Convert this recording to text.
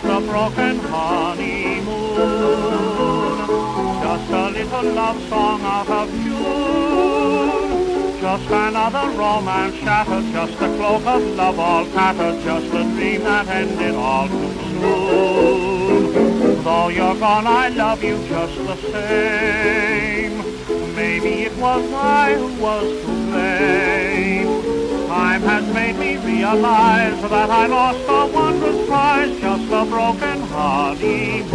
a broken honeymoon, just a little love song out of tune, just another romance shattered, just a cloak of love all tattered, just a dream that ended all too soon. Though you're gone, I love you just the same. Maybe it was I who was to blame. Time has made me realize that I lost a wondrous prize, just a broken honeymoon.